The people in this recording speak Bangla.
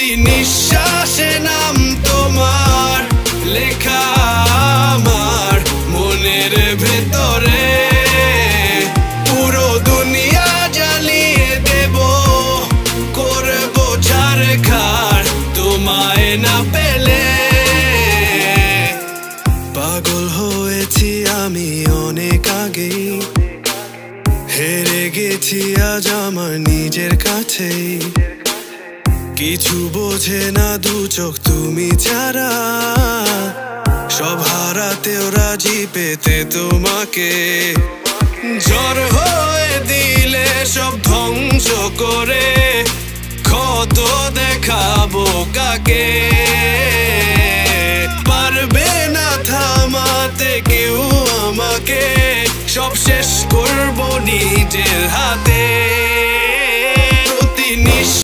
প্রতি নিঃশ্বাসে নাম তোমার লেখা আমার মনের ভেতরে। পুরো দুনিয়া জ্বালিয়ে দেব, করব ছারখার তোমায় না পেলে। পাগল হয়েছি আমি অনেক আগেই, হেরে গেছি আজ আমার নিজের কাছেই। কিছু বোঝে না দু চোখ তুমি ছাড়া, সব হারাতেও রাজি পেতে তোমাকে। ঝড় হয়ে দিলে সব ধ্বংস করে, ক্ষত দেখাবো কাকে। পারবে না থামাতে কেউ আমাকে, সব শেষ করবো নিজের হাতে।